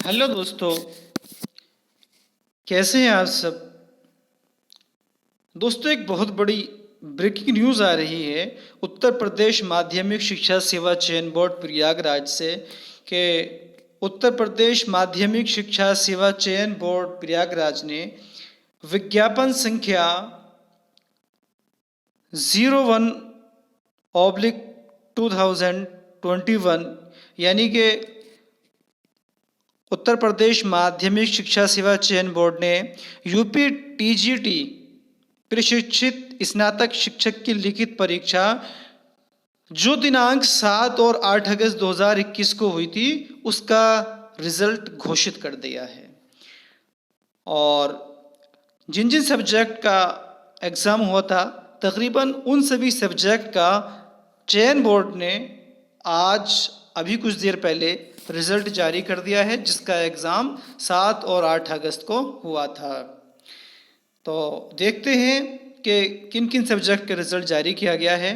Hello दोस्तों, कैसे हैं आप सब। दोस्तों, एक बहुत बड़ी ब्रेकिंग न्यूज़ आ रही है उत्तर प्रदेश माध्यमिक शिक्षा सेवा चयन बोर्ड प्रयागराज से कि उत्तर प्रदेश माध्यमिक शिक्षा सेवा चयन बोर्ड प्रयागराज ने विज्ञापन संख्या 01/2021 यानी कि उत्तर प्रदेश माध्यमिक शिक्षा सेवा चयन बोर्ड ने यूपी टीजीटी प्रशिक्षित स्नातक शिक्षक की लिखित परीक्षा जो दिनांक 7 और 8 अगस्त 2021 को हुई थी उसका रिजल्ट घोषित कर दिया है। और जिन जिन सब्जेक्ट का एग्ज़ाम हुआ था तकरीबन उन सभी सब्जेक्ट का चयन बोर्ड ने आज अभी कुछ देर पहले रिजल्ट जारी कर दिया है, जिसका एग्ज़ाम 7 और 8 अगस्त को हुआ था। तो देखते हैं कि किन किन सब्जेक्ट का रिजल्ट जारी किया गया है।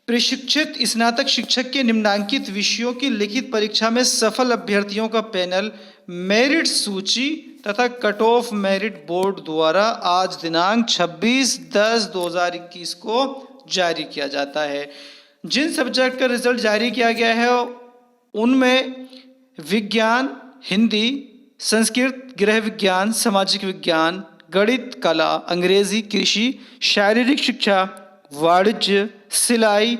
प्रशिक्षित स्नातक शिक्षक के निम्नांकित विषयों की लिखित परीक्षा में सफल अभ्यर्थियों का पैनल मेरिट सूची तथा कट ऑफ मेरिट बोर्ड द्वारा आज दिनांक 26/10/2021 को जारी किया जाता है। जिन सब्जेक्ट का रिजल्ट जारी किया गया है उनमें विज्ञान, हिंदी, संस्कृत, गृह विज्ञान, सामाजिक विज्ञान, गणित, कला, अंग्रेजी, कृषि, शारीरिक शिक्षा, वाणिज्य, सिलाई,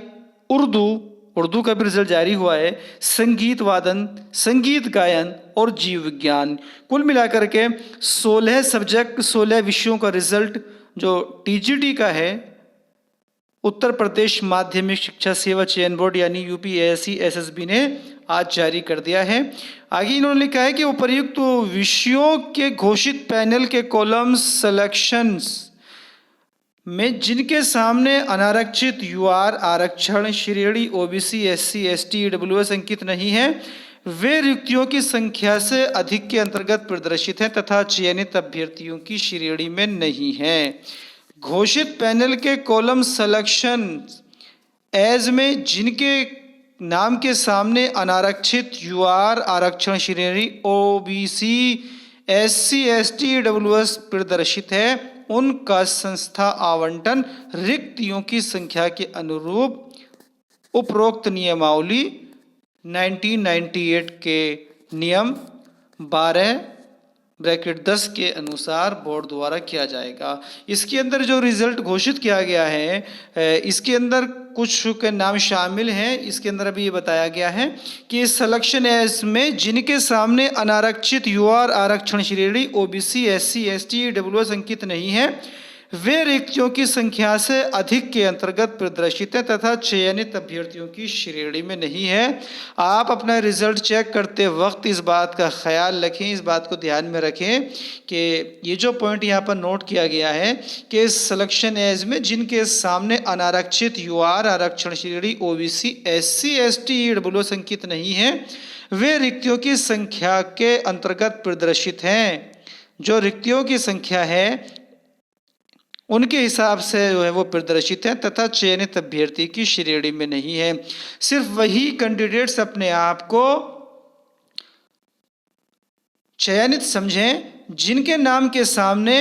उर्दू का भी रिजल्ट जारी हुआ है, संगीत वादन, संगीत गायन और जीव विज्ञान। कुल मिलाकर के 16 सब्जेक्ट 16 विषयों का रिजल्ट जो टीजीटी का है उत्तर प्रदेश माध्यमिक शिक्षा सेवा चयन बोर्ड यानी यूपीएससी एसएसबी ने आज जारी कर दिया है। आगे इन्होंने लिखा है कि उपर्युक्त तो विषयों के घोषित पैनल के कॉलम सिलेक्शंस में जिनके सामने अनारक्षित यूआर आरक्षण श्रेणी ओबीसी एससी एसटी ईडब्ल्यूएस अंकित नहीं है वे रिक्तियों की संख्या से अधिक के अंतर्गत प्रदर्शित हैं तथा चयनित अभ्यर्थियों की श्रेणी में नहीं है। घोषित पैनल के कॉलम सिलेक्शन एज में जिनके नाम के सामने अनारक्षित यूआर आरक्षण श्रेणी ओबीसी एससी एसटी ईडब्ल्यूएस प्रदर्शित है उनका संस्था आवंटन रिक्तियों की संख्या के अनुरूप उपरोक्त नियमावली 1998 के नियम 12(10) के अनुसार बोर्ड द्वारा किया जाएगा। इसके अंदर जो रिजल्ट घोषित किया गया है इसके अंदर कुछ के नाम शामिल हैं। इसके अंदर अभी ये बताया गया है कि सिलेक्शन एस में जिनके सामने अनारक्षित यूआर आरक्षण श्रेणी ओबीसी एससी एसटी ईडब्ल्यूएस अंकित नहीं है वे रिक्तियों की संख्या से अधिक के अंतर्गत प्रदर्शित है तथा चयनित अभ्यर्थियों की श्रेणी में नहीं है। आप अपना रिजल्ट चेक करते वक्त इस बात का ख्याल रखें, इस बात को ध्यान में रखें कि ये जो पॉइंट यहाँ पर नोट किया गया है कि सिलेक्शन एज में जिनके सामने अनारक्षित यूआर आरक्षण श्रेणी ओबीसी एससी एसटी ईडब्ल्यूएस अंकित नहीं है वे रिक्तियों की संख्या के अंतर्गत प्रदर्शित हैं। जो रिक्तियों की संख्या है उनके हिसाब से जो है वो प्रदर्शित है तथा चयनित अभ्यर्थी की श्रेणी में नहीं है। सिर्फ वही कैंडिडेट्स अपने आप को चयनित समझें जिनके नाम के सामने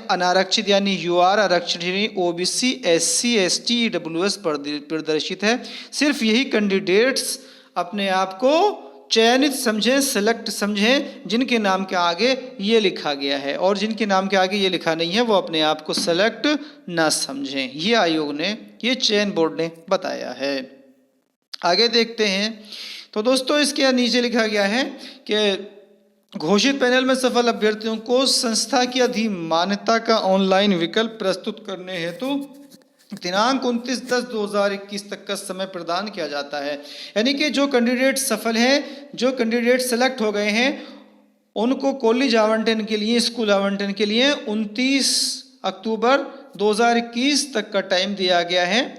अनारक्षित यानी यूआर आरक्षण श्रेणी ओबीसी एससी एसटी ईडब्ल्यूएस प्रदर्शित है। सिर्फ यही कैंडिडेट्स अपने आप को चयनित समझें, सेलेक्ट समझें जिनके नाम के आगे ये लिखा गया है और जिनके नाम के आगे ये लिखा नहीं है वो अपने आप को सेलेक्ट ना समझें। ये आयोग ने, ये चयन बोर्ड ने बताया है। आगे देखते हैं। तो दोस्तों इसके नीचे लिखा गया है कि घोषित पैनल में सफल अभ्यर्थियों को संस्था की अधिमान्यता का ऑनलाइन विकल्प प्रस्तुत करने हेतु दिनांक 29/10/2021 तक का समय प्रदान किया जाता है। यानी कि जो कैंडिडेट सफल हैं, जो कैंडिडेट सेलेक्ट हो गए हैं उनको कॉलेज आवंटन के लिए, स्कूल आवंटन के लिए 29 अक्टूबर 2021 तक का टाइम दिया गया है।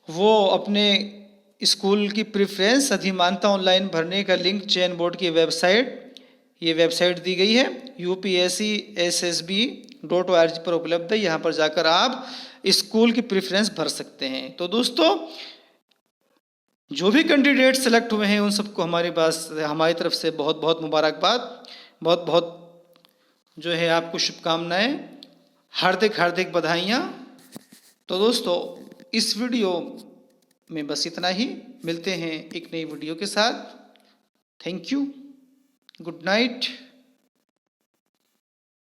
वो अपने स्कूल की प्रेफरेंस अधिमान्यता ऑनलाइन भरने का लिंक चयन बोर्ड की वेबसाइट दी गई है upscssb.org पर उपलब्ध है। यहाँ पर जाकर आप स्कूल की प्रेफरेंस भर सकते हैं। तो दोस्तों जो भी कैंडिडेट सेलेक्ट हुए हैं उन सबको हमारी तरफ से बहुत बहुत मुबारकबाद, बहुत बहुत जो है आपको शुभकामनाएं, हार्दिक हार्दिक बधाइयाँ। तो दोस्तों इस वीडियो में बस इतना ही, मिलते हैं एक नई वीडियो के साथ। Thank you, good night.